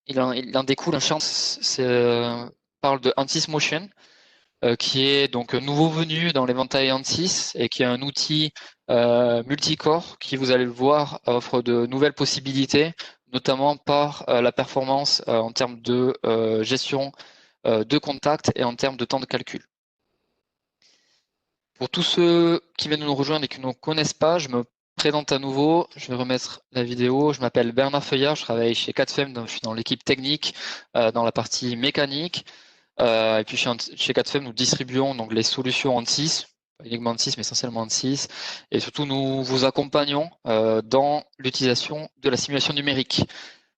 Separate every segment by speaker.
Speaker 1: il en découle un champ, parle de ANSYS Motion, qui est donc nouveau venu dans l'éventail ANSYS et qui est un outil multicore qui, vous allez le voir, offre de nouvelles possibilités, notamment par la performance en termes de gestion de contact et en termes de temps de calcul. Pour tous ceux qui viennent nous rejoindre et qui ne nous connaissent pas, je me présente à nouveau. Je vais remettre la vidéo. Je m'appelle Bernard Feuillard, je travaille chez CADFEM, je suis dans l'équipe technique, dans la partie mécanique. Et puis chez CADFEM, nous distribuons donc les solutions ANSYS, pas uniquement ANSYS, mais essentiellement ANSYS. Et surtout, nous vous accompagnons dans l'utilisation de la simulation numérique.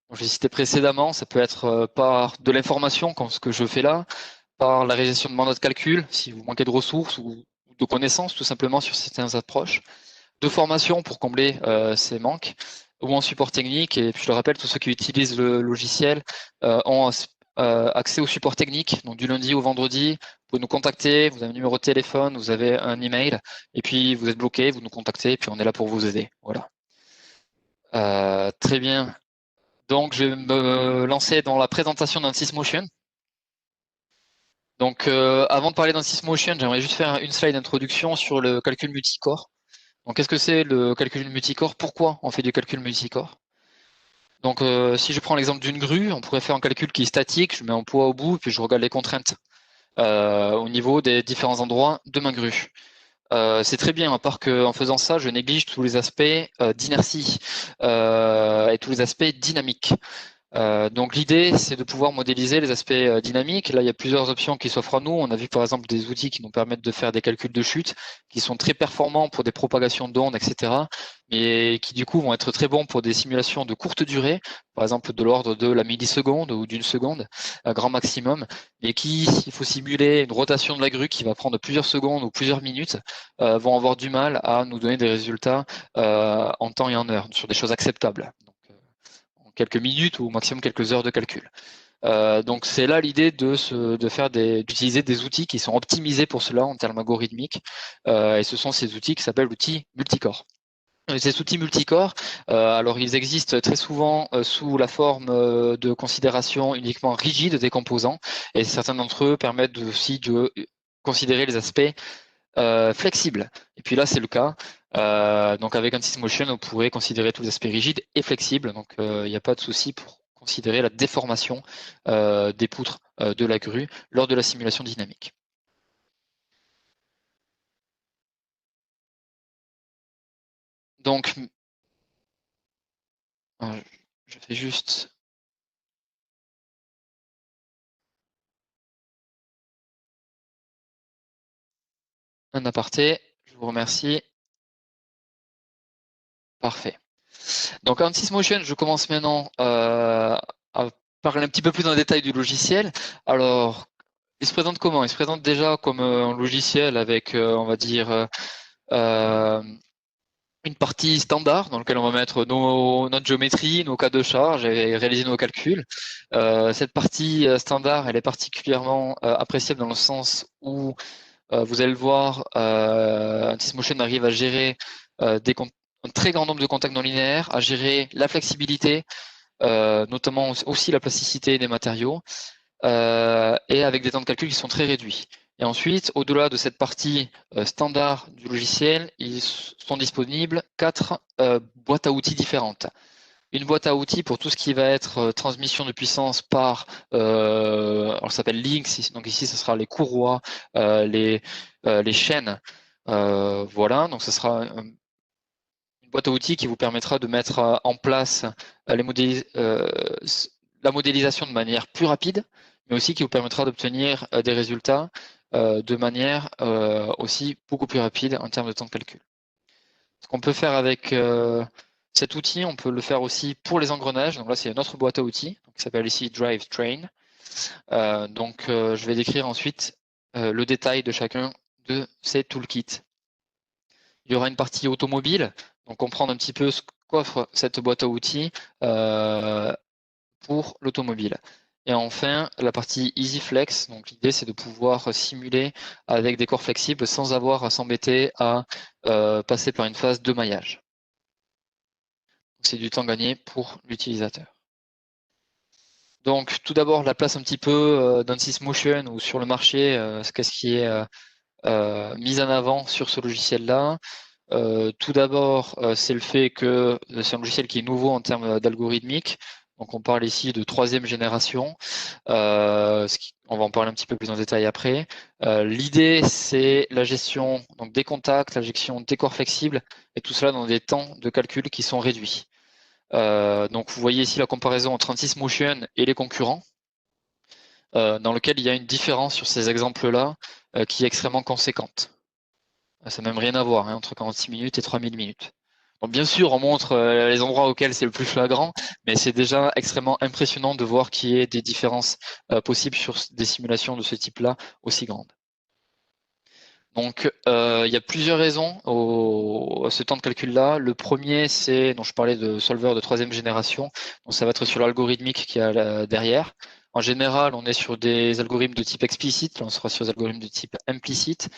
Speaker 1: Donc, je l'ai cité précédemment, ça peut être par de l'information, comme ce que je fais là, par la réalisation de mandats de calcul, si vous manquez de ressources ou de connaissances tout simplement sur certaines approches, de formation pour combler ces manques, ou en support technique. Et puis je le rappelle, tous ceux qui utilisent le logiciel ont accès au support technique, donc du lundi au vendredi. Vous pouvez nous contacter, vous avez un numéro de téléphone, vous avez un email, et puis vous êtes bloqué, vous nous contactez, et puis on est là pour vous aider. Voilà. Très bien. Donc je vais me lancer dans la présentation d'ANSYS Motion. Donc avant de parler d'ANSYS Motion, j'aimerais juste faire une slide d'introduction sur le calcul multicore. Donc qu'est-ce que c'est le calcul multicore? Pourquoi on fait du calcul multicore? Donc si je prends l'exemple d'une grue, on pourrait faire un calcul qui est statique, je mets un poids au bout, puis je regarde les contraintes au niveau des différents endroits de ma grue. C'est très bien, à part qu'en faisant ça, je néglige tous les aspects d'inertie et tous les aspects dynamiques. Donc l'idée, c'est de pouvoir modéliser les aspects dynamiques. Là, il y a plusieurs options qui s'offrent à nous. On a vu par exemple des outils qui nous permettent de faire des calculs de chute, qui sont très performants pour des propagations d'ondes, etc., mais qui du coup vont être très bons pour des simulations de courte durée, par exemple de l'ordre de la milliseconde ou d'une seconde, grand maximum, mais qui, s'il faut simuler une rotation de la grue qui va prendre plusieurs secondes ou plusieurs minutes, vont avoir du mal à nous donner des résultats en temps et en heure, sur des choses acceptables. Quelques minutes ou au maximum quelques heures de calcul. Donc c'est là l'idée d'utiliser des outils qui sont optimisés pour cela en termes algorithmiques. Et ce sont ces outils qui s'appellent l'outil multicore. Ces outils multicore, alors ils existent très souvent sous la forme de considération uniquement rigide des composants, et certains d'entre eux permettent aussi de considérer les aspects flexible. Et puis là, c'est le cas. Donc avec ANSYS Motion, on pourrait considérer tous les aspects rigides et flexibles. Donc il n'y a pas de souci pour considérer la déformation des poutres de la grue lors de la simulation dynamique. Donc, je fais juste un aparté. Je vous remercie. Parfait. Donc ANSYS Motion, je commence maintenant à parler un petit peu plus dans le détail du logiciel. Alors, il se présente comment? Il se présente déjà comme un logiciel avec, on va dire, une partie standard dans laquelle on va mettre notre géométrie, nos cas de charge et réaliser nos calculs. Cette partie standard, elle est particulièrement appréciable dans le sens où vous allez le voir, ANSYS Motion arrive à gérer un très grand nombre de contacts non linéaires, à gérer la flexibilité, notamment aussi la plasticité des matériaux, et avec des temps de calcul qui sont très réduits. Et ensuite, au-delà de cette partie standard du logiciel, ils sont disponibles 4 boîtes à outils différentes. Une boîte à outils pour tout ce qui va être transmission de puissance par, alors ça s'appelle links, donc ici ce sera les courroies, les chaînes, voilà, donc ce sera une boîte à outils qui vous permettra de mettre en place la modélisation de manière plus rapide, mais aussi qui vous permettra d'obtenir des résultats de manière aussi beaucoup plus rapide en termes de temps de calcul. Ce qu'on peut faire avec cet outil, on peut le faire aussi pour les engrenages. Donc là, c'est une autre boîte à outils qui s'appelle ici Drivetrain. Je vais décrire ensuite le détail de chacun de ces toolkits. Il y aura une partie automobile, donc comprendre un petit peu ce qu'offre cette boîte à outils pour l'automobile. Et enfin, la partie EasyFlex, donc l'idée c'est de pouvoir simuler avec des corps flexibles sans avoir à s'embêter à passer par une phase de maillage. C'est du temps gagné pour l'utilisateur. Donc tout d'abord la place un petit peu d'Ansys Motion ou sur le marché, qu'est-ce qui est mis en avant sur ce logiciel-là. Tout d'abord, c'est le fait que c'est un logiciel qui est nouveau en termes d'algorithmique. Donc on parle ici de 3e génération. On va en parler un petit peu plus en détail après. L'idée, c'est la gestion donc, des contacts, la gestion des corps flexibles, et tout cela dans des temps de calcul qui sont réduits. Donc vous voyez ici la comparaison entre Ansys Motion et les concurrents, dans lequel il y a une différence sur ces exemples-là qui est extrêmement conséquente. Ça n'a même rien à voir hein, entre 46 minutes et 3000 minutes. Donc bien sûr, on montre les endroits auxquels c'est le plus flagrant, mais c'est déjà extrêmement impressionnant de voir qu'il y ait des différences possibles sur des simulations de ce type-là aussi grandes. Donc il y a plusieurs raisons à ce temps de calcul-là. Le premier, c'est, dont je parlais de solver de 3e génération, donc ça va être sur l'algorithmique qui a derrière. En général, on est sur des algorithmes de type explicite, là on sera sur des algorithmes de type implicite.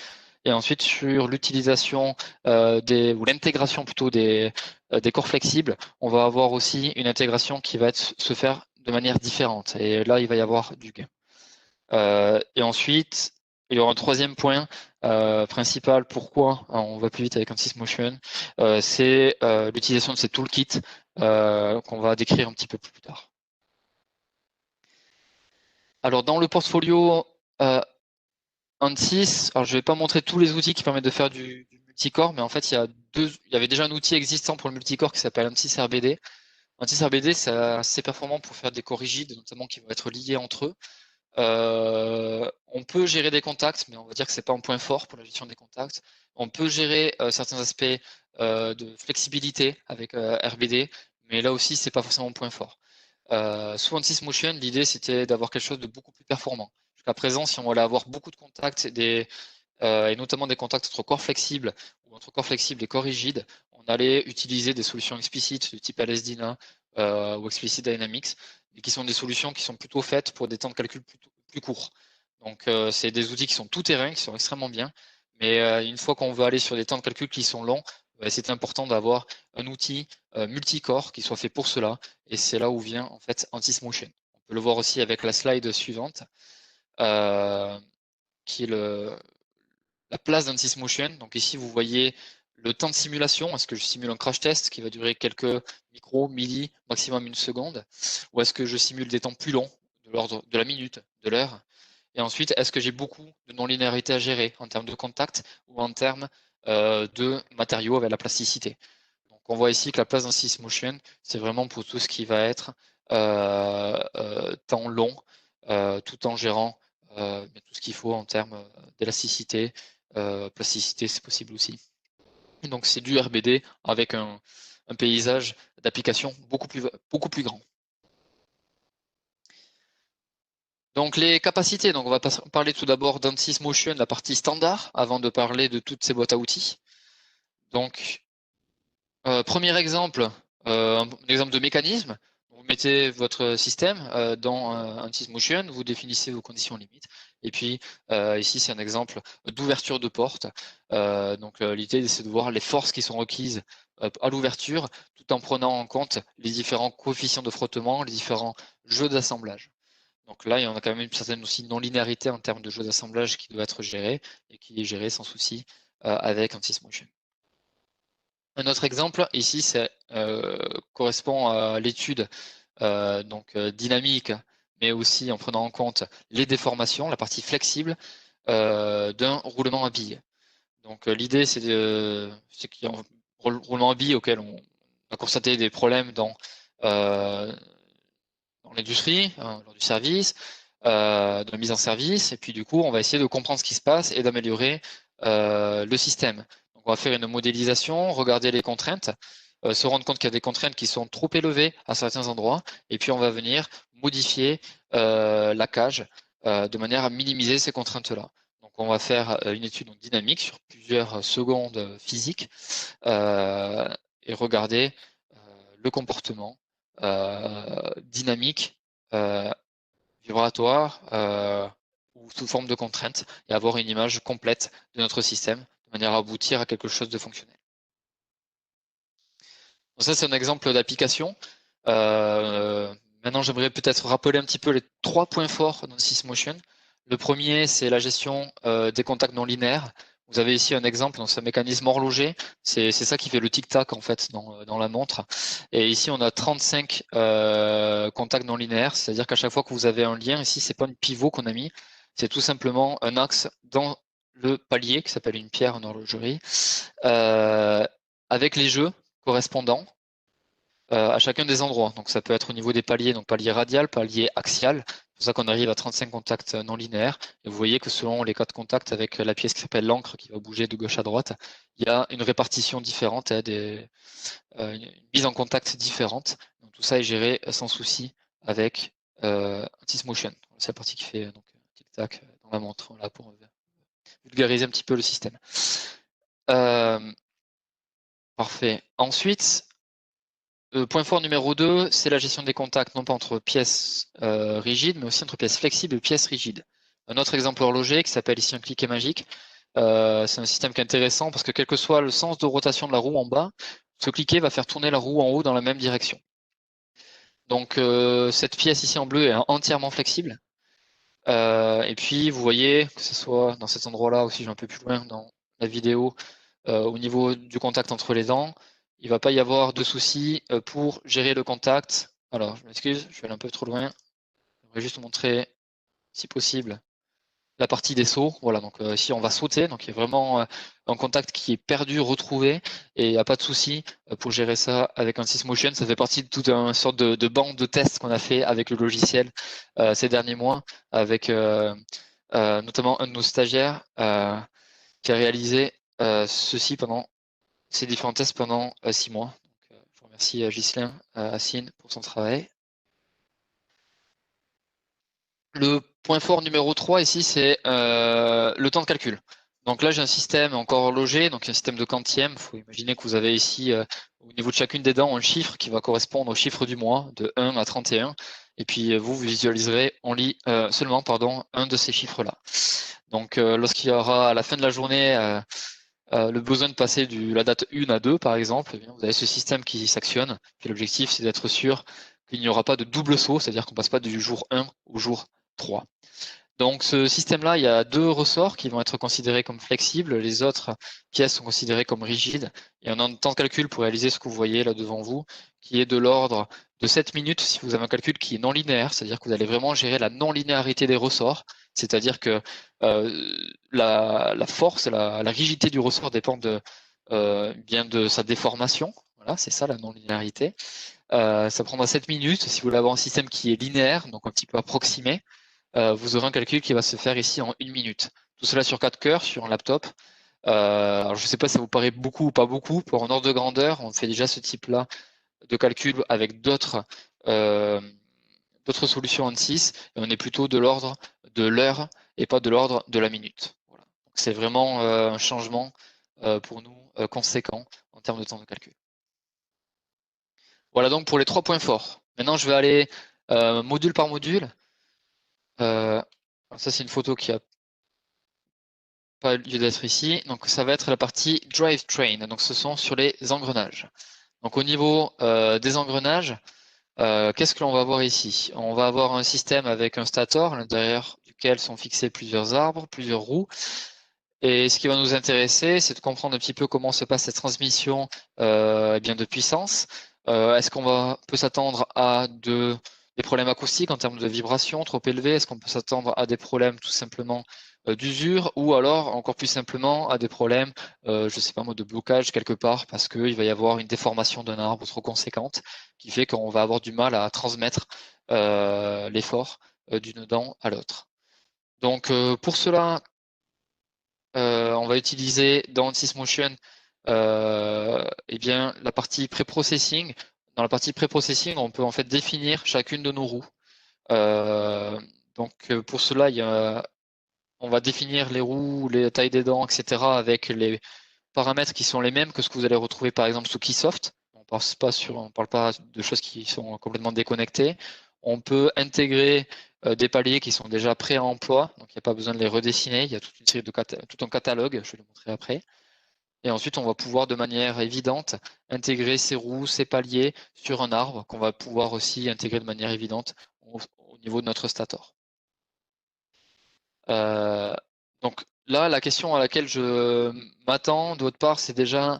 Speaker 1: Et ensuite sur l'utilisation ou l'intégration plutôt des corps flexibles, on va avoir aussi une intégration qui va se faire de manière différente. Et là, il va y avoir du gain. Et ensuite, il y aura un 3e point principal. Pourquoi on va plus vite avec Ansys Motion, c'est l'utilisation de ces toolkits qu'on va décrire un petit peu plus tard. Alors dans le portfolio Ansys, alors je ne vais pas montrer tous les outils qui permettent de faire du multicore, mais en fait, il y avait déjà un outil existant pour le multicore qui s'appelle Ansys RBD. Ansys RBD, c'est assez performant pour faire des corps rigides, notamment qui vont être liés entre eux. On peut gérer des contacts, mais on va dire que c'est pas un point fort pour la gestion des contacts. On peut gérer certains aspects de flexibilité avec RBD, mais là aussi, c'est pas forcément un point fort. Sous Ansys Motion, l'idée c'était d'avoir quelque chose de beaucoup plus performant. Jusqu'à présent, si on voulait avoir beaucoup de contacts et notamment des contacts entre corps flexibles ou entre corps flexibles et corps rigides, on allait utiliser des solutions explicites de type LSDNA ou Explicit Dynamics, et qui sont des solutions qui sont plutôt faites pour des temps de calcul plus courts. Donc c'est des outils qui sont tout terrain, qui sont extrêmement bien, mais une fois qu'on veut aller sur des temps de calcul qui sont longs, c'est important d'avoir un outil multicore qui soit fait pour cela, et c'est là où vient en fait Ansys Motion. On peut le voir aussi avec la slide suivante, qui est la place d'Ansys Motion. Donc ici, vous voyez le temps de simulation. Est-ce que je simule un crash test qui va durer quelques micros, milli, maximum 1 seconde, ou est-ce que je simule des temps plus longs, de l'ordre de la minute, de l'heure? Et ensuite, est-ce que j'ai beaucoup de non-linéarité à gérer en termes de contact ou en termes de matériaux avec la plasticité? Donc on voit ici que la place d'Ansys Motion, c'est vraiment pour tout ce qui va être temps long, tout en gérant tout ce qu'il faut en termes d'élasticité, plasticité, c'est possible aussi. Et donc c'est du RBD avec un paysage d'application beaucoup plus grand. Donc les capacités, donc on va parler tout d'abord d'Ansys Motion, la partie standard, avant de parler de toutes ces boîtes à outils. Donc premier exemple, un exemple de mécanisme. Vous mettez votre système dans Ansys Motion, vous définissez vos conditions limites. Et puis ici, c'est un exemple d'ouverture de porte. Donc l'idée, c'est de voir les forces qui sont requises à l'ouverture, tout en prenant en compte les différents coefficients de frottement, les différents jeux d'assemblage. Donc là, il y en a quand même une certaine aussi non-linéarité en termes de jeu d'assemblage qui doit être géré et qui est géré sans souci avec Ansys Motion. Un autre exemple ici, correspond à l'étude dynamique, mais aussi en prenant en compte les déformations, la partie flexible d'un roulement à billes. Donc l'idée, c'est qu'il y a un roulement à billes auquel on a constaté des problèmes dans l'industrie, lors du service, de la mise en service, et puis du coup, on va essayer de comprendre ce qui se passe et d'améliorer le système. Donc, on va faire une modélisation, regarder les contraintes, se rendre compte qu'il y a des contraintes qui sont trop élevées à certains endroits, et puis on va venir modifier la cage de manière à minimiser ces contraintes-là. Donc, on va faire une étude dynamique sur plusieurs secondes physiques et regarder le comportement dynamique, vibratoire ou sous forme de contrainte et avoir une image complète de notre système de manière à aboutir à quelque chose de fonctionnel. Donc ça, c'est un exemple d'application, Maintenant, j'aimerais peut-être rappeler un petit peu les 3 points forts dans Sysmotion. Le premier, c'est la gestion des contacts non linéaires. Vous avez ici un exemple, c'est un mécanisme horloger. C'est ça qui fait le tic-tac en fait dans la montre. Et ici, on a 35 contacts non linéaires, c'est-à-dire qu'à chaque fois que vous avez un lien, ici, c'est pas un pivot qu'on a mis, c'est tout simplement un axe dans le palier qui s'appelle une pierre en horlogerie, avec les jeux correspondants à chacun des endroits. Donc ça peut être au niveau des paliers, donc palier radial, palier axial. C'est pour ça qu'on arrive à 35 contacts non linéaires. Et vous voyez que selon les cas de contact avec la pièce qui s'appelle l'encre qui va bouger de gauche à droite, il y a une répartition différente, une mise en contact différente. Donc tout ça est géré sans souci avec Sysmotion. C'est la partie qui fait donc tic-tac dans la montre, là pour vulgariser un petit peu le système. Parfait. Ensuite, point fort numéro 2, c'est la gestion des contacts, non pas entre pièces rigides, mais aussi entre pièces flexibles et pièces rigides. Un autre exemple horloger qui s'appelle ici un cliquet magique. C'est un système qui est intéressant parce que quel que soit le sens de rotation de la roue en bas, ce cliquet va faire tourner la roue en haut dans la même direction. Donc cette pièce ici en bleu est entièrement flexible. Et puis vous voyez que ce soit dans cet endroit-là aussi, je vais un peu plus loin dans la vidéo, au niveau du contact entre les dents, il ne va pas y avoir de souci pour gérer le contact. Alors, je m'excuse, je vais aller un peu trop loin. Je vais juste vous montrer, si possible, la partie des sauts. Voilà, donc ici on va sauter, donc il y a vraiment un contact qui est perdu, retrouvé, et il n'y a pas de souci pour gérer ça avec un Sysmotion. Ça fait partie de toute une sorte de banque de tests qu'on a fait avec le logiciel ces derniers mois, avec notamment un de nos stagiaires qui a réalisé ceci pendant ces différents tests pendant 6 mois. Donc, je remercie Ghislain Assine pour son travail. Le point fort numéro 3 ici, c'est le temps de calcul. Donc là, j'ai un système encore horloger, donc un système de quantième. Il faut imaginer que vous avez ici, au niveau de chacune des dents, un chiffre qui va correspondre au chiffre du mois, de 1 à 31. Et puis vous visualiserez seulement un de ces chiffres-là. Donc lorsqu'il y aura à la fin de la journée le besoin de passer de la date 1 à 2, par exemple, eh bien, vous avez ce système qui s'actionne. Puis l'objectif, c'est d'être sûr qu'il n'y aura pas de double saut, c'est-à-dire qu'on passe pas du jour 1 au jour 3. Donc ce système-là, il y a 2 ressorts qui vont être considérés comme flexibles, les autres pièces sont considérées comme rigides, et on a un temps de calcul pour réaliser ce que vous voyez là devant vous, qui est de l'ordre de 7 minutes si vous avez un calcul qui est non linéaire, c'est-à-dire que vous allez vraiment gérer la non-linéarité des ressorts, c'est-à-dire que la force, la rigidité du ressort dépend bien de sa déformation, voilà, c'est ça la non-linéarité. Ça prendra 7 minutes si vous voulez avoir un système qui est linéaire, donc un petit peu approximé. Vous aurez un calcul qui va se faire ici en 1 minute. Tout cela sur 4 cœurs, sur un laptop. Alors je ne sais pas si ça vous paraît beaucoup ou pas beaucoup. Pour un ordre de grandeur, on fait déjà ce type-là de calcul avec d'autres solutions ANSYS. Et on est plutôt de l'ordre de l'heure et pas de l'ordre de la minute. Voilà. C'est vraiment un changement pour nous conséquent en termes de temps de calcul. Voilà donc pour les 3 points forts. Maintenant, je vais aller module par module. Ça, c'est une photo qui a pas lieu d'être ici. Donc, ça va être la partie drivetrain. Donc, ce sont sur les engrenages. Donc, au niveau des engrenages, qu'est-ce que l'on va voir ici? On va avoir un système avec un stator à l'intérieur duquel sont fixés plusieurs arbres, plusieurs roues. Et ce qui va nous intéresser, c'est de comprendre un petit peu comment se passe cette transmission bien de puissance. Est-ce qu'on peut s'attendre à des problèmes acoustiques en termes de vibration trop élevées? Est-ce qu'on peut s'attendre à des problèmes tout simplement d'usure ou alors encore plus simplement à des problèmes, je sais pas moi, de blocage quelque part parce qu'il va y avoir une déformation d'un arbre trop conséquente qui fait qu'on va avoir du mal à transmettre l'effort d'une dent à l'autre. Donc pour cela, on va utiliser dans Sysmotion eh bien, la partie pré-processing. Dans la partie pré-processing, on peut en fait définir chacune de nos roues. Donc pour cela, on va définir les roues, les tailles des dents, etc. avec les paramètres qui sont les mêmes que ce que vous allez retrouver par exemple sous Keysoft. On parle pas de choses qui sont complètement déconnectées. On peut intégrer des paliers qui sont déjà prêts à emploi, donc il n'y a pas besoin de les redessiner. Il y a toute une série tout un catalogue, je vais le montrer après. Et ensuite, on va pouvoir de manière évidente intégrer ces roues, ces paliers sur un arbre qu'on va pouvoir aussi intégrer de manière évidente au niveau de notre stator. Donc là, la question à laquelle je m'attends de votre part, c'est déjà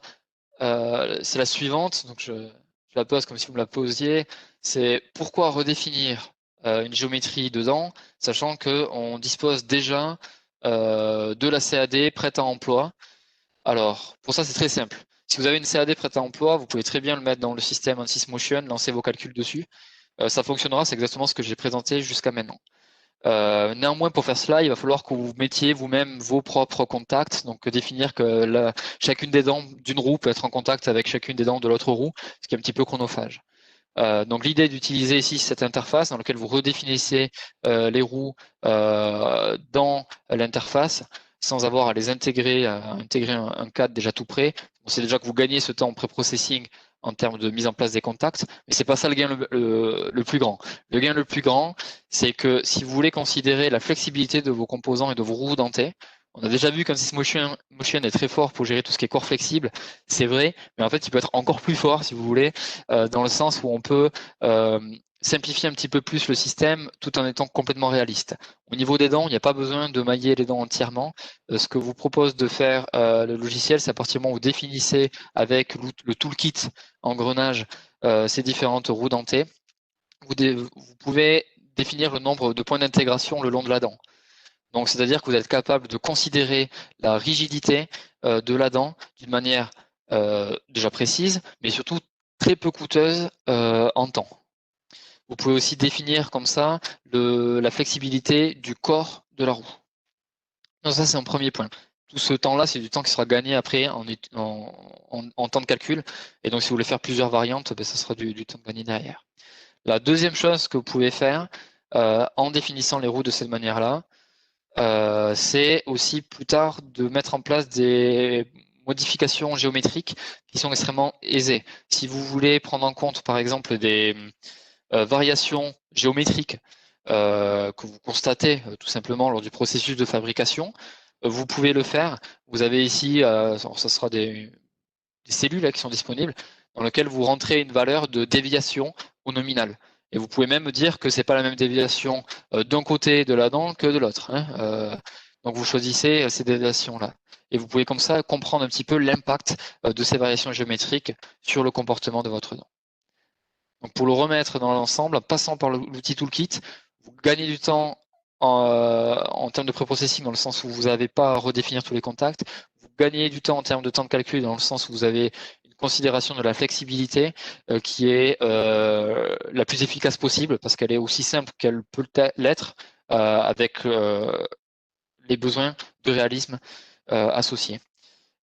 Speaker 1: c'est la suivante. Donc je la pose comme si vous me la posiez. C'est pourquoi redéfinir une géométrie dedans, sachant qu'on dispose déjà de la CAD prête à emploi. Alors, pour ça, c'est très simple. Si vous avez une CAD prête à emploi, vous pouvez très bien le mettre dans le système ANSYS Motion, lancer vos calculs dessus. Ça fonctionnera, c'est exactement ce que j'ai présenté jusqu'à maintenant. Néanmoins, pour faire cela, il va falloir que vous mettiez vous-même vos propres contacts, donc définir que chacune des dents d'une roue peut être en contact avec chacune des dents de l'autre roue, ce qui est un petit peu chronophage. Donc l'idée d'utiliser ici cette interface dans laquelle vous redéfinissez les roues dans l'interface sans avoir à les intégrer, intégrer un cadre déjà tout prêt. On sait déjà que vous gagnez ce temps en pré-processing en termes de mise en place des contacts, mais c'est pas ça le gain le plus grand. Le gain le plus grand, c'est que si vous voulez considérer la flexibilité de vos composants et de vos roues dentées, on a déjà vu qu'ANSYS Motion est très fort pour gérer tout ce qui est corps flexible, c'est vrai, mais en fait il peut être encore plus fort si vous voulez, dans le sens où on peut simplifier un petit peu plus le système tout en étant complètement réaliste. Au niveau des dents, il n'y a pas besoin de mailler les dents entièrement. Ce que vous propose de faire le logiciel, c'est à partir du moment où vous définissez avec le toolkit engrenage ces différentes roues dentées, vous pouvez définir le nombre de points d'intégration le long de la dent. Donc, c'est-à-dire que vous êtes capable de considérer la rigidité de la dent d'une manière déjà précise, mais surtout très peu coûteuse en temps. Vous pouvez aussi définir comme ça la flexibilité du corps de la roue. Donc ça, c'est un premier point. Tout ce temps-là, c'est du temps qui sera gagné après en temps de calcul. Et donc, si vous voulez faire plusieurs variantes, ben, ça sera du temps gagné derrière. La deuxième chose que vous pouvez faire en définissant les roues de cette manière-là, c'est aussi plus tard de mettre en place des modifications géométriques qui sont extrêmement aisées. Si vous voulez prendre en compte, par exemple, des variations géométriques que vous constatez tout simplement lors du processus de fabrication, vous pouvez le faire. Vous avez ici, ça sera des cellules qui sont disponibles, dans lesquelles vous rentrez une valeur de déviation au nominal. Et vous pouvez même dire que c'est pas la même déviation d'un côté de la dent que de l'autre. Donc vous choisissez ces déviations-là. Et vous pouvez comme ça comprendre un petit peu l'impact de ces variations géométriques sur le comportement de votre dent. Donc pour le remettre dans l'ensemble, en passant par l'outil Toolkit, vous gagnez du temps en termes de pré-processing dans le sens où vous n'avez pas à redéfinir tous les contacts. Vous gagnez du temps en termes de temps de calcul dans le sens où vous avez une considération de la flexibilité qui est la plus efficace possible parce qu'elle est aussi simple qu'elle peut l'être avec les besoins de réalisme associés.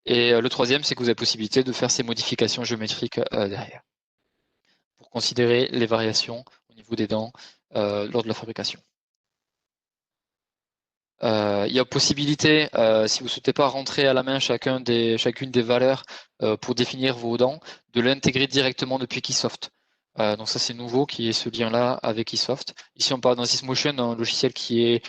Speaker 1: Et le troisième, c'est que vous avez possibilité de faire ces modifications géométriques derrière pour considérer les variations au niveau des dents lors de la fabrication. Il y a possibilité, si vous ne souhaitez pas rentrer à la main chacune des valeurs pour définir vos dents, de l'intégrer directement depuis Keysoft. Donc ça c'est nouveau, qui est ce lien-là avec Keysoft. Ici on parle d'ANSYS Motion, un logiciel qui est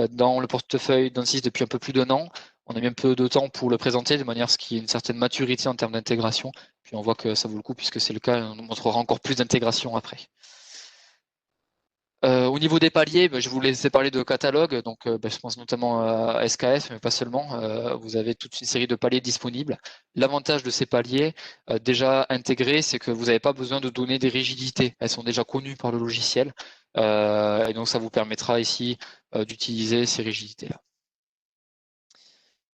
Speaker 1: dans le portefeuille d'ANSYS depuis un peu plus d'1 an. On a mis un peu de temps pour le présenter de manière à ce qu'il y ait une certaine maturité en termes d'intégration. Puis on voit que ça vaut le coup puisque c'est le cas, on nous montrera encore plus d'intégration après. Au niveau des paliers, je vous laissais parler de catalogue, donc je pense notamment à SKF, mais pas seulement. Vous avez toute une série de paliers disponibles. L'avantage de ces paliers déjà intégrés, c'est que vous n'avez pas besoin de donner des rigidités. Elles sont déjà connues par le logiciel, et donc ça vous permettra ici d'utiliser ces rigidités-là.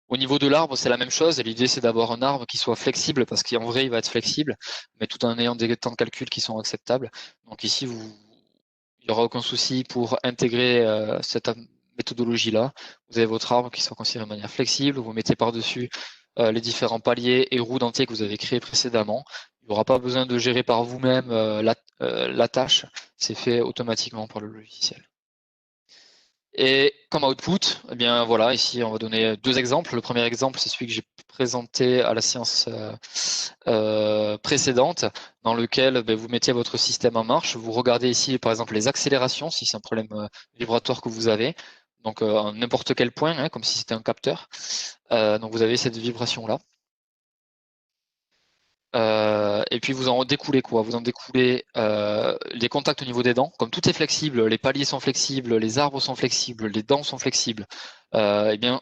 Speaker 1: Au niveau de l'arbre, c'est la même chose. L'idée, c'est d'avoir un arbre qui soit flexible, parce qu'en vrai, il va être flexible, mais tout en ayant des temps de calcul qui sont acceptables. Donc ici, il n'y aura aucun souci pour intégrer cette méthodologie-là. Vous avez votre arbre qui soit considéré de manière flexible, vous mettez par-dessus les différents paliers et roues dentiers que vous avez créés précédemment. Il n'y aura pas besoin de gérer par vous-même la tâche, c'est fait automatiquement par le logiciel. Et comme output, eh bien voilà, ici on va donner deux exemples. Le premier exemple, c'est celui que j'ai présenté à la séance précédente, dans lequel vous mettez votre système en marche. Vous regardez ici par exemple les accélérations, si c'est un problème vibratoire que vous avez, donc à n'importe quel point, comme si c'était un capteur. Donc vous avez cette vibration-là. Et puis vous en découlez quoi? Vous en découlez les contacts au niveau des dents. Comme tout est flexible, les paliers sont flexibles, les arbres sont flexibles, les dents sont flexibles, eh bien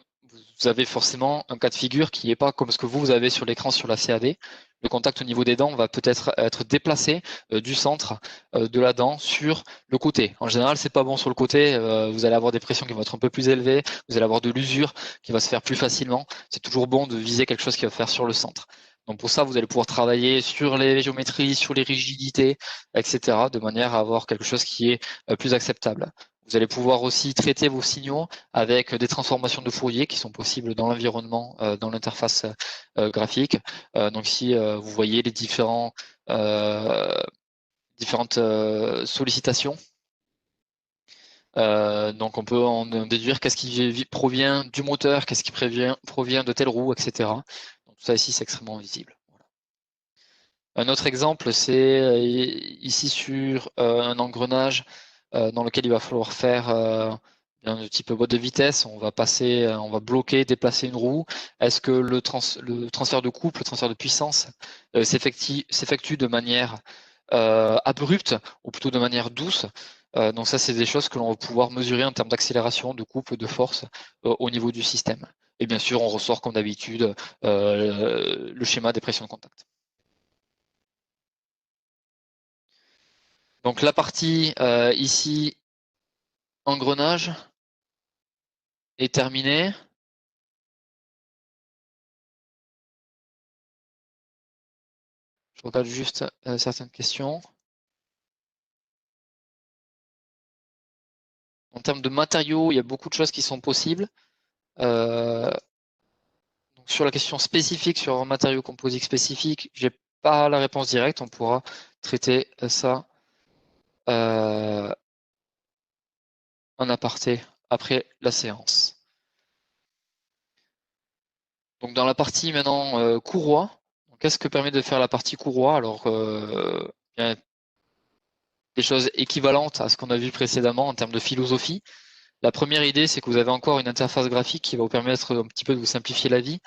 Speaker 1: vous avez forcément un cas de figure qui n'est pas comme ce que vous avez sur l'écran sur la CAD. Le contact au niveau des dents va peut-être être déplacé du centre de la dent sur le côté. En général, c'est pas bon sur le côté. Vous allez avoir des pressions qui vont être un peu plus élevées. Vous allez avoir de l'usure qui va se faire plus facilement. C'est toujours bon de viser quelque chose qui va faire sur le centre. Donc pour ça, vous allez pouvoir travailler sur les géométries, sur les rigidités, etc., de manière à avoir quelque chose qui est plus acceptable. Vous allez pouvoir aussi traiter vos signaux avec des transformations de Fourier qui sont possibles dans l'environnement, dans l'interface graphique. Donc ici, vous voyez les différentes sollicitations. Donc on peut en déduire qu'est-ce qui provient du moteur, qu'est-ce qui provient de telle roue, etc. Donc tout ça ici, c'est extrêmement visible. Un autre exemple, c'est ici sur un engrenage dans lequel il va falloir faire un type boîte de vitesse. On va passer, on va bloquer, déplacer une roue. Est-ce que le transfert de couple, le transfert de puissance s'effectue de manière abrupte ou plutôt de manière douce? Donc ça, c'est des choses que l'on va pouvoir mesurer en termes d'accélération, de couple, de force au niveau du système. Et bien sûr, on ressort comme d'habitude le schéma des pressions de contact. Donc la partie ici, engrenage, est terminée. Je regarde juste certaines questions. En termes de matériaux, il y a beaucoup de choses qui sont possibles. Donc sur la question spécifique, sur un matériau composite spécifique, j'ai pas la réponse directe. On pourra traiter ça en aparté après la séance. Donc dans la partie maintenant courroie, qu'est-ce que permet de faire la partie courroie? Alors, il y a des choses équivalentes à ce qu'on a vu précédemment en termes de philosophie. La première idée, c'est que vous avez encore une interface graphique qui va vous permettre un petit peu de vous simplifier la vie.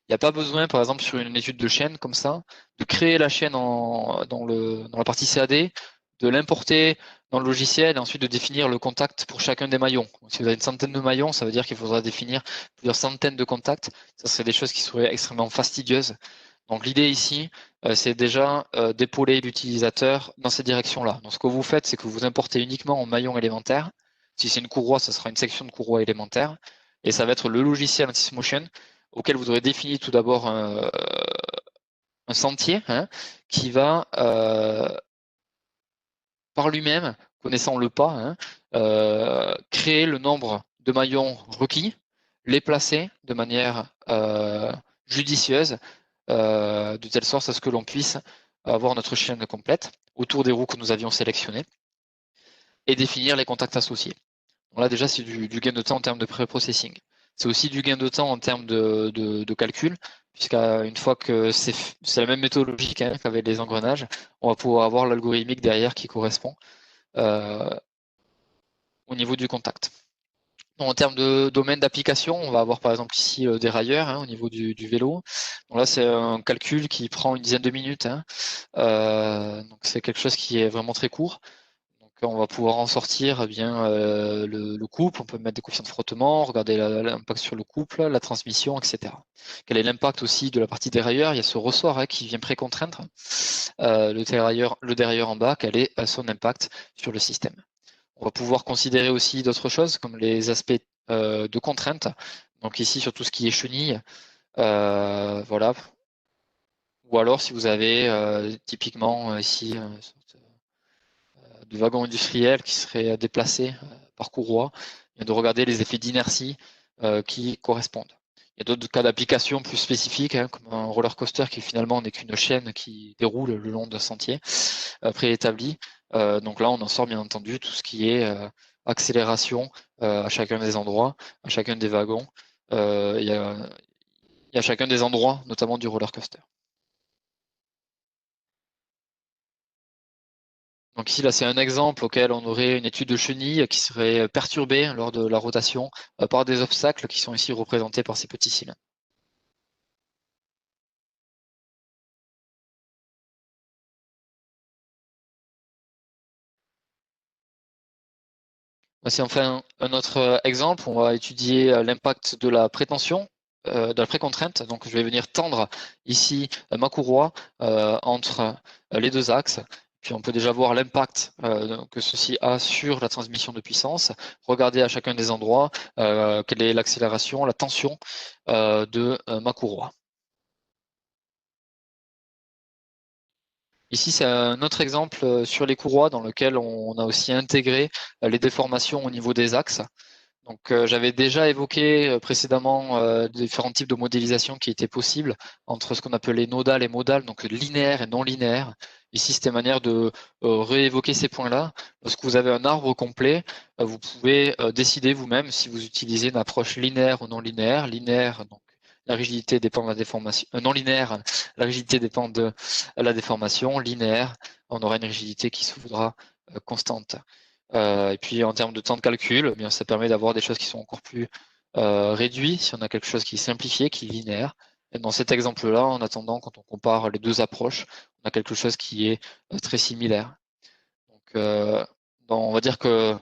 Speaker 1: Il n'y a pas besoin, par exemple, sur une étude de chaîne comme ça, de créer la chaîne dans la partie CAD, de l'importer dans le logiciel et ensuite de définir le contact pour chacun des maillons. Donc, si vous avez une centaine de maillons, ça veut dire qu'il faudra définir plusieurs centaines de contacts. Ça serait des choses qui seraient extrêmement fastidieuses. Donc l'idée ici, c'est déjà d'épauler l'utilisateur dans cette direction-là. Donc ce que vous faites, c'est que vous importez uniquement en maillon élémentaire. Si c'est une courroie, ça sera une section de courroie élémentaire. Et ça va être le logiciel ANSYS-Motion auquel vous aurez défini tout d'abord un sentier qui va, par lui-même, connaissant le pas, créer le nombre de maillons requis, les placer de manière judicieuse, de telle sorte à ce que l'on puisse avoir notre chaîne complète autour des roues que nous avions sélectionnées et définir les contacts associés. Donc là déjà c'est du gain de temps en termes de pré-processing. C'est aussi du gain de temps en termes de calcul, puisqu'une fois que c'est la même méthodologie qu'avec les engrenages, on va pouvoir avoir l'algorithmique derrière qui correspond au niveau du contact. Donc, en termes de domaine d'application, on va avoir par exemple ici des railleurs au niveau du vélo. Donc là, c'est un calcul qui prend une dizaine de minutes. Donc c'est quelque chose qui est vraiment très court. Donc on va pouvoir en sortir bien le couple, on peut mettre des coefficients de frottement, regarder l'impact sur le couple, la transmission, etc. Quel est l'impact aussi de la partie dérailleur? Il y a ce ressort qui vient précontraindre le dérailleur en bas, quel est son impact sur le système. On va pouvoir considérer aussi d'autres choses comme les aspects de contrainte. Donc ici sur tout ce qui est chenille, voilà. Ou alors si vous avez typiquement ici de wagons industriels qui seraient déplacés par courroie, et de regarder les effets d'inertie qui correspondent. Il y a d'autres cas d'application plus spécifiques, comme un roller coaster qui finalement n'est qu'une chaîne qui déroule le long d'un sentier préétabli. Donc là, on en sort bien entendu tout ce qui est accélération à chacun des endroits, à chacun des wagons, et à chacun des endroits, notamment du roller coaster. Donc ici, là, c'est un exemple auquel on aurait une étude de chenille qui serait perturbée lors de la rotation par des obstacles qui sont ici représentés par ces petits cylindres. Si on fait un autre exemple, on va étudier l'impact de la prétention, de la précontrainte. Donc, je vais venir tendre ici ma courroie entre les deux axes. Puis, on peut déjà voir l'impact que ceci a sur la transmission de puissance. Regardez à chacun des endroits quelle est l'accélération, la tension de ma courroie. Ici, c'est un autre exemple sur les courroies dans lequel on a aussi intégré les déformations au niveau des axes. Donc, j'avais déjà évoqué précédemment différents types de modélisation qui étaient possibles entre ce qu'on appelait nodal et modal, donc linéaire et non linéaire. Ici, c'était une manière de réévoquer ces points-là. Lorsque vous avez un arbre complet, vous pouvez décider vous-même si vous utilisez une approche linéaire ou non linéaire. Linéaire, donc la rigidité dépend de la déformation. Non linéaire, la rigidité dépend de la déformation. Linéaire, on aura une rigidité qui se voudra constante. Et puis en termes de temps de calcul, eh bien, ça permet d'avoir des choses qui sont encore plus réduites si on a quelque chose qui est simplifié, qui est linéaire. Et dans cet exemple-là, en attendant, quand on compare les deux approches, on a quelque chose qui est très similaire. Donc, on va dire que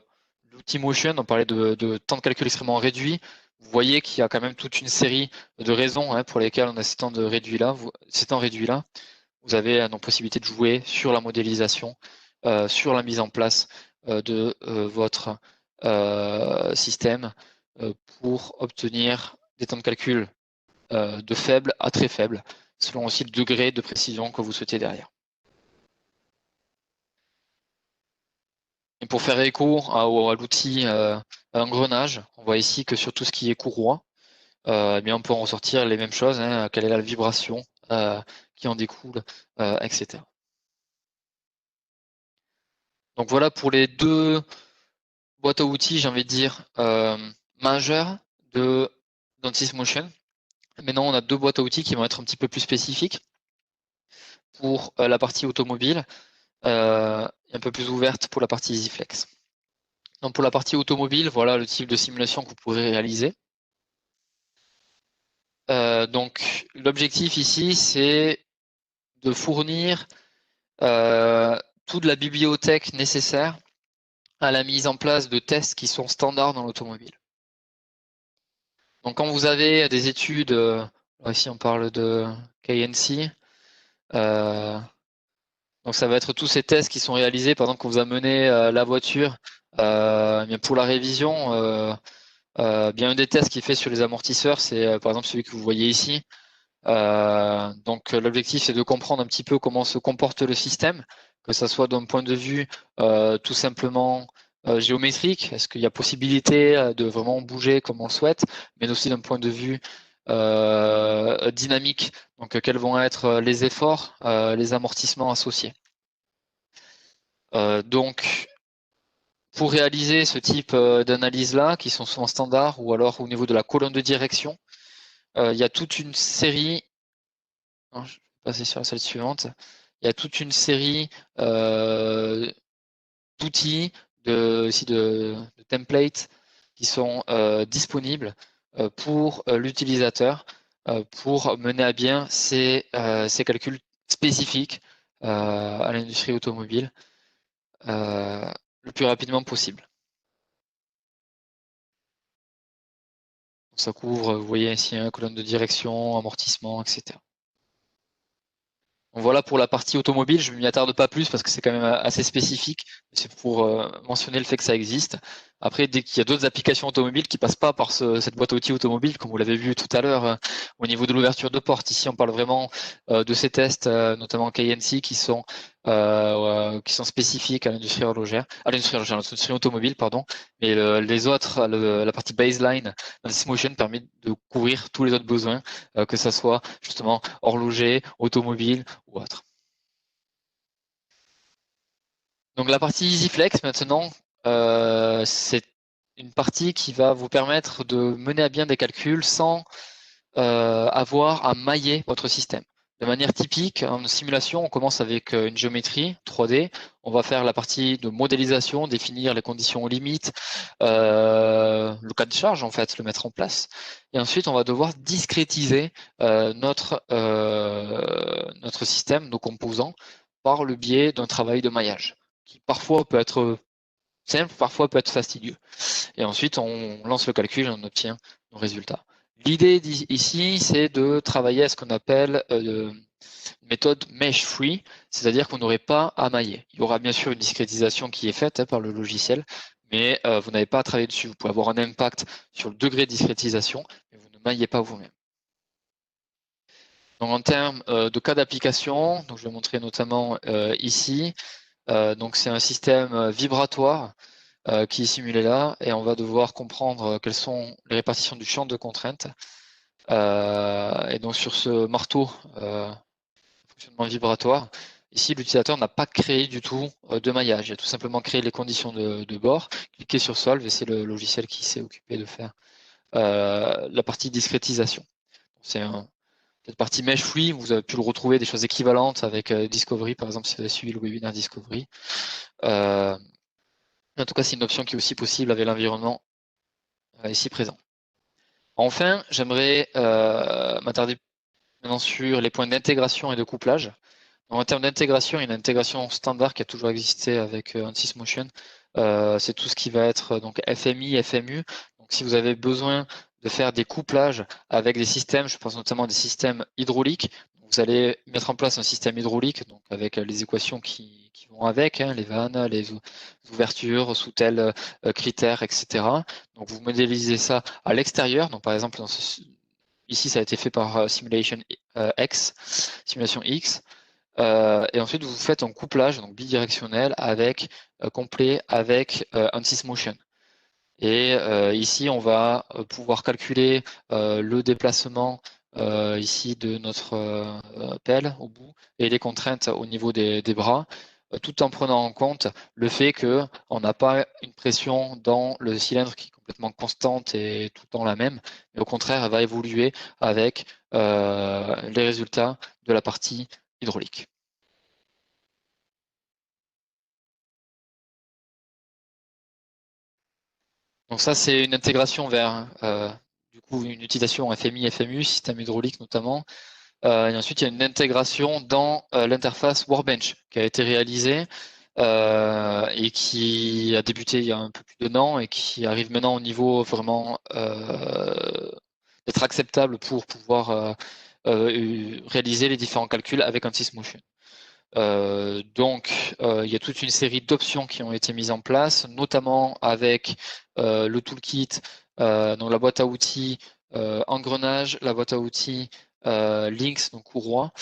Speaker 1: l'outil Motion, on parlait de temps de calcul extrêmement réduit. Vous voyez qu'il y a quand même toute une série de raisons pour lesquelles on a ces temps réduits-là. Ces temps réduits-là, vous avez donc possibilité de jouer sur la modélisation, sur la mise en place de votre système pour obtenir des temps de calcul de faibles à très faibles, selon aussi le degré de précision que vous souhaitez derrière. Et pour faire écho à l'outil engrenage, on voit ici que sur tout ce qui est courroie, eh bien on peut en ressortir les mêmes choses, quelle est la vibration qui en découle, etc. Donc voilà pour les deux boîtes à outils, j'ai envie de dire, majeures de Dentist Motion. Maintenant, on a deux boîtes à outils qui vont être un petit peu plus spécifiques pour la partie automobile et un peu plus ouverte pour la partie EasyFlex. Donc pour la partie automobile, voilà le type de simulation que vous pourrez réaliser. Donc l'objectif ici, c'est de fournir toute la bibliothèque nécessaire à la mise en place de tests qui sont standards dans l'automobile. Donc quand vous avez des études, ici on parle de KNC, donc ça va être tous ces tests qui sont réalisés, par exemple quand vous amenez la voiture pour la révision, bien un des tests qui est fait sur les amortisseurs, c'est par exemple celui que vous voyez ici. Donc l'objectif c'est de comprendre un petit peu comment se comporte le système, que ça soit d'un point de vue tout simplement géométrique, est-ce qu'il y a possibilité de vraiment bouger comme on le souhaite, mais aussi d'un point de vue dynamique, donc quels vont être les efforts, les amortissements associés. Donc pour réaliser ce type d'analyse-là, qui sont souvent standards, ou alors au niveau de la colonne de direction, il y a toute une série. Non, je vais passer sur la slide suivante. Il y a toute une série d'outils, de templates qui sont disponibles pour l'utilisateur pour mener à bien ces calculs spécifiques à l'industrie automobile le plus rapidement possible. Donc ça couvre, vous voyez ici, colonne de direction, amortissement, etc. Donc voilà pour la partie automobile, je ne m'y attarde pas plus parce que c'est quand même assez spécifique. C'est pour mentionner le fait que ça existe. Après, dès qu'il y a d'autres applications automobiles qui passent pas par cette boîte à outils automobile, comme vous l'avez vu tout à l'heure, au niveau de l'ouverture de porte. Ici, on parle vraiment de ces tests, notamment KNC, qui sont spécifiques à l'industrie horlogère, à l'industrie automobile, pardon. Mais les autres, la partie baseline, Motion permet de couvrir tous les autres besoins, que ça soit justement horloger, automobile ou autre. Donc la partie EasyFlex maintenant, c'est une partie qui va vous permettre de mener à bien des calculs sans avoir à mailler votre système. De manière typique, en simulation, on commence avec une géométrie 3D. On va faire la partie de modélisation, définir les conditions limites, le cas de charge en fait, le mettre en place. Et ensuite, on va devoir discrétiser notre système, nos composants, par le biais d'un travail de maillage, qui parfois peut être simple, parfois peut être fastidieux. Et ensuite, on lance le calcul et on obtient nos résultats. L'idée ici, c'est de travailler à ce qu'on appelle une méthode mesh-free, c'est-à-dire qu'on n'aurait pas à mailler. Il y aura bien sûr une discrétisation qui est faite par le logiciel, mais vous n'avez pas à travailler dessus. Vous pouvez avoir un impact sur le degré de discrétisation, mais vous ne maillez pas vous-même. Donc en termes de cas d'application, donc je vais montrer notamment ici, donc c'est un système vibratoire qui est simulé là, et on va devoir comprendre quelles sont les répartitions du champ de contrainte. Et donc sur ce marteau fonctionnement vibratoire, ici l'utilisateur n'a pas créé du tout de maillage, il a tout simplement créé les conditions de bord, cliquez sur Solve et c'est le logiciel qui s'est occupé de faire la partie discrétisation. C'est cette partie mesh free, vous avez pu le retrouver des choses équivalentes avec Discovery, par exemple si vous avez suivi le webinaire Discovery. En tout cas, c'est une option qui est aussi possible avec l'environnement ici présent. Enfin, j'aimerais m'attarder maintenant sur les points d'intégration et de couplage. En termes d'intégration, il y a une intégration standard qui a toujours existé avec ANSYS Motion. C'est tout ce qui va être donc FMI, FMU. Donc, si vous avez besoin de faire des couplages avec des systèmes, je pense notamment à des systèmes hydrauliques, vous allez mettre en place un système hydraulique, donc avec les équations qui vont avec, hein, les vannes, les ouvertures sous tel critère, etc. Donc, vous modélisez ça à l'extérieur. Donc, par exemple, ici, ça a été fait par Simulation X, Simulation X. Et ensuite, vous faites un couplage donc bidirectionnel avec complet avec ANSYS Motion. Et ici, on va pouvoir calculer le déplacement ici de notre pelle au bout et les contraintes au niveau des bras, tout en prenant en compte le fait qu'on n'a pas une pression dans le cylindre qui est complètement constante et tout le temps la même, mais au contraire, elle va évoluer avec les résultats de la partie hydraulique. Donc ça, c'est une intégration vers du coup une utilisation FMI, FMU, système hydraulique notamment. Et ensuite, il y a une intégration dans l'interface Workbench qui a été réalisée et qui a débuté il y a un peu plus d'un an et qui arrive maintenant au niveau vraiment d'être acceptable pour pouvoir réaliser les différents calculs avec ANSYS Motion. Donc, il y a toute une série d'options qui ont été mises en place, notamment avec le toolkit, donc la boîte à outils engrenage, la boîte à outils links, donc courroie.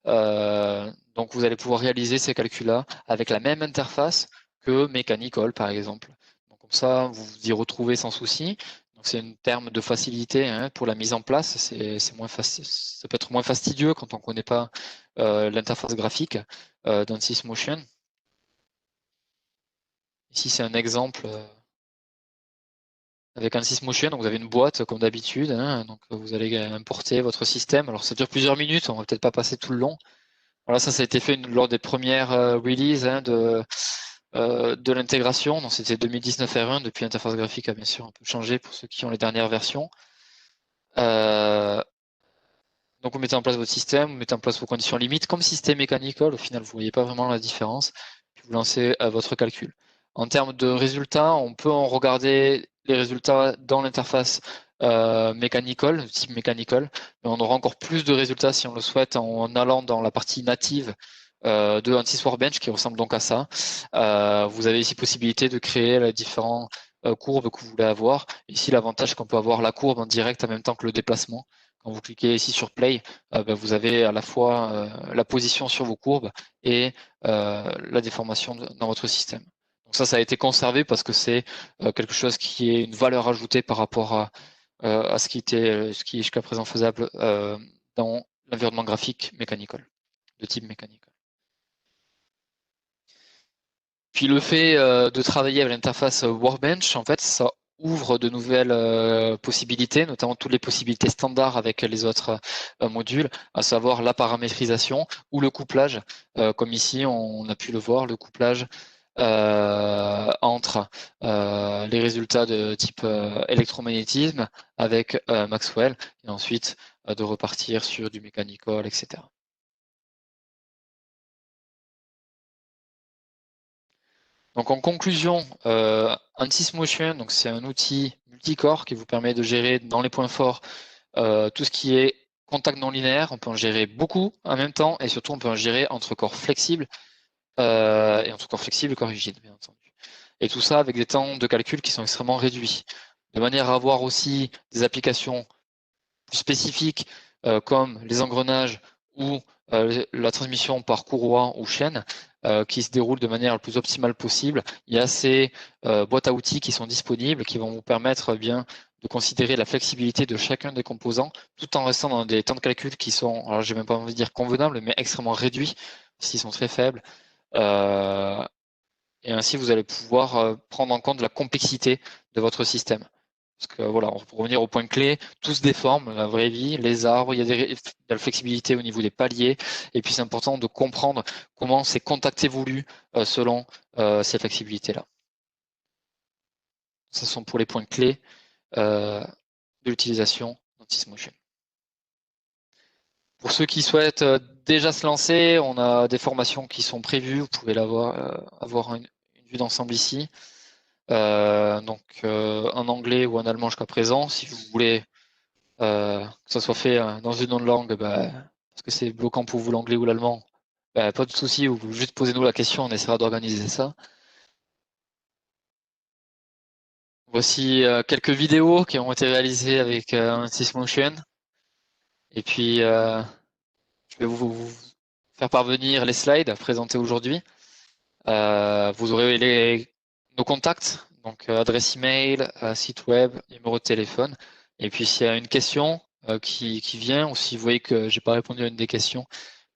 Speaker 1: Donc, vous allez pouvoir réaliser ces calculs-là avec la même interface que Mechanical, par exemple. Donc, comme ça, vous vous y retrouvez sans souci. Donc, c'est un terme de facilité hein, pour la mise en place. C'est moins ça peut être moins fastidieux quand on ne connaît pas l'interface graphique d'ANSYS Motion. Ici, c'est un exemple avec ANSYS Motion. Donc, vous avez une boîte comme d'habitude. Hein, donc, vous allez importer votre système. Alors, ça dure plusieurs minutes. On va peut-être pas passer tout le long. Voilà, ça a été fait lors des premières releases hein, de l'intégration. Donc, c'était 2019 R1. Depuis, l'interface graphique a bien sûr un peu changé pour ceux qui ont les dernières versions. Donc, vous mettez en place votre système, vous mettez en place vos conditions limites. Comme si c'était Mechanical, au final, vous ne voyez pas vraiment la différence. Puis vous lancez votre calcul. En termes de résultats, on peut en regarder les résultats dans l'interface Mechanical, type Mechanical, mais on aura encore plus de résultats si on le souhaite en allant dans la partie native de ANSYS Workbench qui ressemble donc à ça. Vous avez ici possibilité de créer les différentes courbes que vous voulez avoir. Ici, l'avantage, c'est qu'on peut avoir la courbe en direct en même temps que le déplacement. Quand vous cliquez ici sur Play, vous avez à la fois la position sur vos courbes et la déformation dans votre système. Donc ça a été conservé parce que c'est quelque chose qui est une valeur ajoutée par rapport à ce qui est jusqu'à présent faisable dans l'environnement graphique Mechanical, de type Mechanical. Puis le fait de travailler avec l'interface Workbench, en fait, ça ouvre de nouvelles possibilités, notamment toutes les possibilités standards avec les autres modules, à savoir la paramétrisation ou le couplage, comme ici on a pu le voir, le couplage entre les résultats de type électromagnétisme avec Maxwell, et ensuite de repartir sur du mechanical, etc. Donc en conclusion, ANSYS-Motion, donc c'est un outil multicore qui vous permet de gérer dans les points forts tout ce qui est contact non linéaire. On peut en gérer beaucoup en même temps et surtout on peut en gérer entre corps flexibles et entre corps flexibles et corps rigides, bien entendu. Et tout ça avec des temps de calcul qui sont extrêmement réduits, de manière à avoir aussi des applications plus spécifiques comme les engrenages ou la transmission par courroie ou chaîne qui se déroule de manière la plus optimale possible. Il y a ces boîtes à outils qui sont disponibles qui vont vous permettre bien de considérer la flexibilité de chacun des composants tout en restant dans des temps de calcul qui sont, alors j'ai même pas envie de dire convenables, mais extrêmement réduits s'ils sont très faibles. Et ainsi, vous allez pouvoir prendre en compte la complexité de votre système. Parce que voilà, pour revenir au point clé, tout se déforme, la vraie vie, les arbres, il y a de la flexibilité au niveau des paliers, et puis c'est important de comprendre comment ces contacts évoluent selon ces flexibilités-là. Ce sont pour les points clés de l'utilisation d'ANSYS-Motion. Pour ceux qui souhaitent déjà se lancer, on a des formations qui sont prévues, vous pouvez avoir une vue d'ensemble ici. Donc en anglais ou en allemand jusqu'à présent. Si vous voulez que ça soit fait dans une autre langue, parce que c'est bloquant pour vous l'anglais ou l'allemand, pas de souci, vous juste posez-nous la question, on essaiera d'organiser ça. Voici quelques vidéos qui ont été réalisées avec ANSYS-Motion. Et puis je vais vous faire parvenir les slides présentés aujourd'hui. Vous aurez nos contacts, donc adresse email, site web, numéro de téléphone. Et puis s'il y a une question qui vient, ou si vous voyez que j'ai pas répondu à une des questions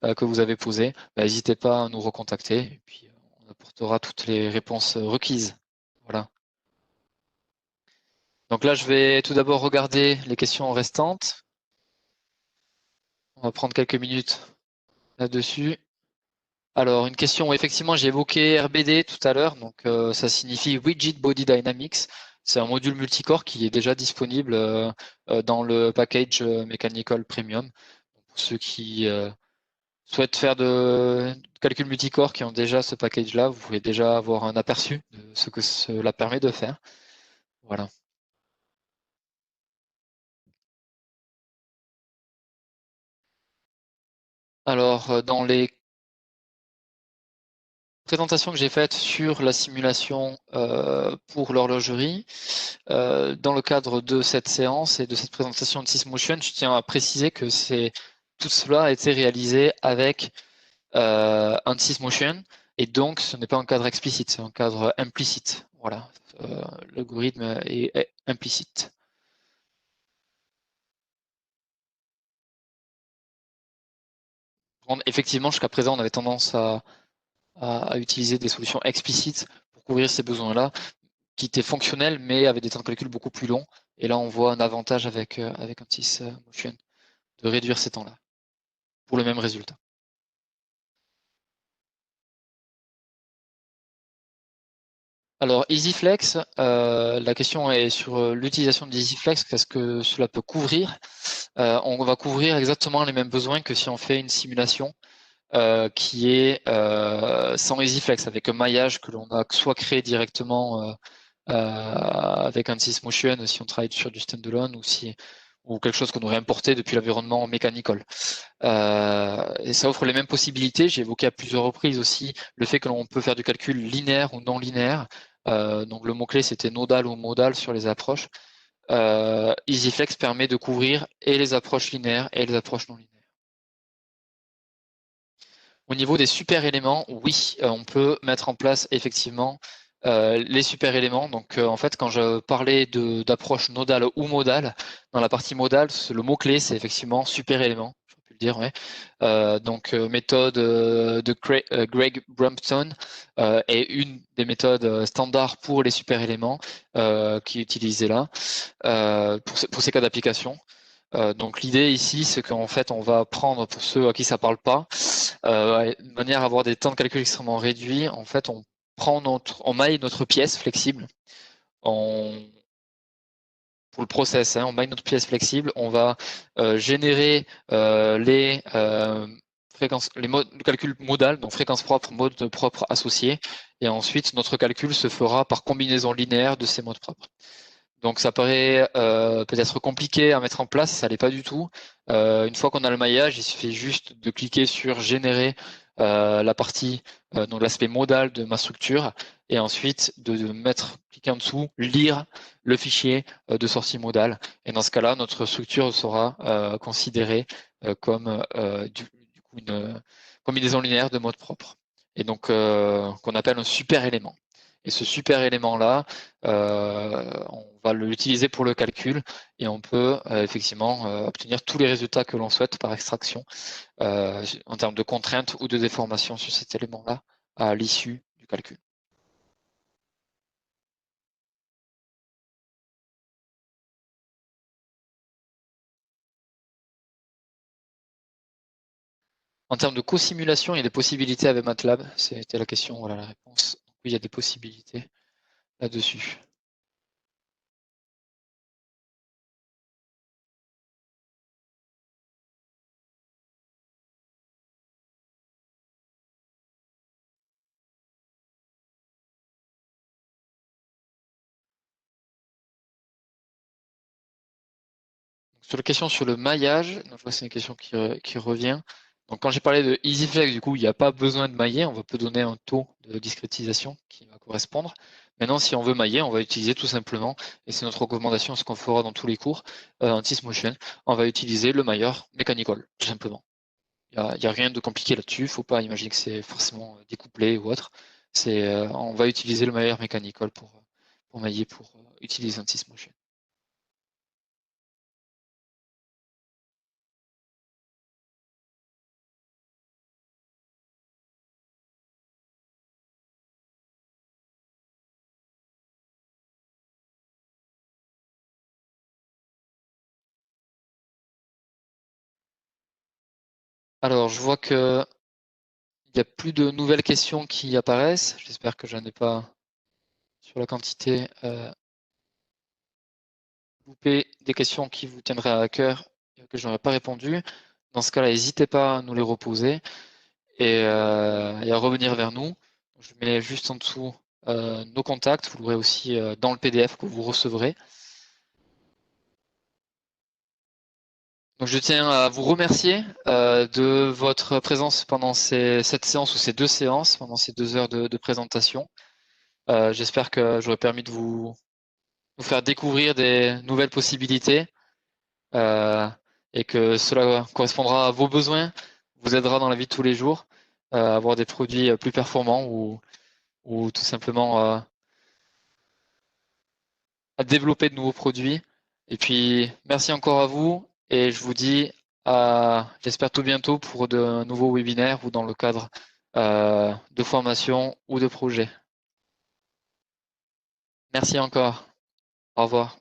Speaker 1: que vous avez posées, n'hésitez pas à nous recontacter. Et puis on apportera toutes les réponses requises. Voilà. Donc là, je vais tout d'abord regarder les questions restantes. On va prendre quelques minutes là-dessus. Alors, une question, effectivement, j'ai évoqué RBD tout à l'heure, donc ça signifie Rigid Body Dynamics. C'est un module multicore qui est déjà disponible dans le package Mechanical Premium. Pour ceux qui souhaitent faire de calcul multicore qui ont déjà ce package-là, vous pouvez déjà avoir un aperçu de ce que cela permet de faire. Voilà. Alors, dans les présentation que j'ai faite sur la simulation pour l'horlogerie, dans le cadre de cette séance et de cette présentation de ANSYS-Motion, je tiens à préciser que tout cela a été réalisé avec ANSYS-Motion et donc ce n'est pas un cadre explicite, c'est un cadre implicite. Voilà, l'algorithme est implicite. Effectivement, jusqu'à présent, on avait tendance à utiliser des solutions explicites pour couvrir ces besoins-là, qui étaient fonctionnels, mais avaient des temps de calcul beaucoup plus longs. Et là, on voit un avantage avec ANSYS-Motion de réduire ces temps-là pour le même résultat. Alors, EasyFlex, la question est sur l'utilisation d'EasyFlex, qu'est-ce que cela peut couvrir? On va couvrir exactement les mêmes besoins que si on fait une simulation qui est sans EasyFlex, avec un maillage que l'on a soit créé directement avec ANSYS-Motion si on travaille sur du standalone ou quelque chose qu'on aurait importé depuis l'environnement Mechanical. Et ça offre les mêmes possibilités. J'ai évoqué à plusieurs reprises aussi le fait que l'on peut faire du calcul linéaire ou non linéaire. Donc le mot-clé c'était nodal ou modal sur les approches. EasyFlex permet de couvrir et les approches linéaires et les approches non linéaires. Au niveau des super éléments, oui, on peut mettre en place effectivement les super éléments. Donc en fait, quand je parlais d'approche nodale ou modale, dans la partie modale, le mot-clé, c'est effectivement super élément. J'aurais pu le dire, ouais. Donc méthode de Greg Brumpton est une des méthodes standards pour les super éléments qui est utilisée là pour ces cas d'application. Donc l'idée ici, c'est qu'en fait, on va prendre, pour ceux à qui ça parle pas, de manière à avoir des temps de calcul extrêmement réduits, en fait, on maille notre pièce flexible. Pour le process, on maille notre pièce flexible, on va générer le calcul modal, donc fréquence propre, mode propre associé, Et ensuite, notre calcul se fera par combinaison linéaire de ces modes propres. Donc ça paraît peut-être compliqué à mettre en place, ça l'est pas du tout. Une fois qu'on a le maillage, il suffit juste de cliquer sur générer la partie, donc l'aspect modal de ma structure, et ensuite de cliquer en dessous, lire le fichier de sortie modale. Et dans ce cas-là, notre structure sera considérée comme du coup une combinaison linéaire de modes propres. Et donc qu'on appelle un super élément. Et ce super élément-là, on va l'utiliser pour le calcul et on peut effectivement obtenir tous les résultats que l'on souhaite par extraction en termes de contraintes ou de déformation sur cet élément-là à l'issue du calcul. En termes de co-simulation, il y a des possibilités avec MATLAB. C'était la question, voilà la réponse. Oui, il y a des possibilités là-dessus. Sur la question sur le maillage, donc je vois c'est une question qui revient. Donc quand j'ai parlé de EasyFlex, du coup, il n'y a pas besoin de mailler, on peut donner un taux de discrétisation qui va correspondre. Maintenant, si on veut mailler, on va utiliser tout simplement, et c'est notre recommandation, ce qu'on fera dans tous les cours en Motion, on va utiliser le mailleur Mechanical, tout simplement. Il n'y a rien de compliqué là-dessus, il ne faut pas imaginer que c'est forcément découplé ou autre. On va utiliser le mailleur Mechanical pour mailler, pour utiliser un Motion. Alors, je vois que il n'y a plus de nouvelles questions qui apparaissent. J'espère que je n'en ai pas sur la quantité loupé des questions qui vous tiendraient à cœur et que je n'aurais pas répondu. Dans ce cas-là, n'hésitez pas à nous les reposer et à revenir vers nous. Je mets juste en dessous nos contacts. Vous l'aurez aussi dans le PDF que vous recevrez. Donc je tiens à vous remercier de votre présence pendant cette séance ou ces deux séances, pendant ces 2 heures de présentation. J'espère que j'aurai permis de vous faire découvrir des nouvelles possibilités et que cela correspondra à vos besoins, vous aidera dans la vie de tous les jours à avoir des produits plus performants ou tout simplement à développer de nouveaux produits. Et puis, merci encore à vous et je vous dis j'espère tout bientôt pour de nouveaux webinaires ou dans le cadre de formation ou de projet. Merci encore. Au revoir.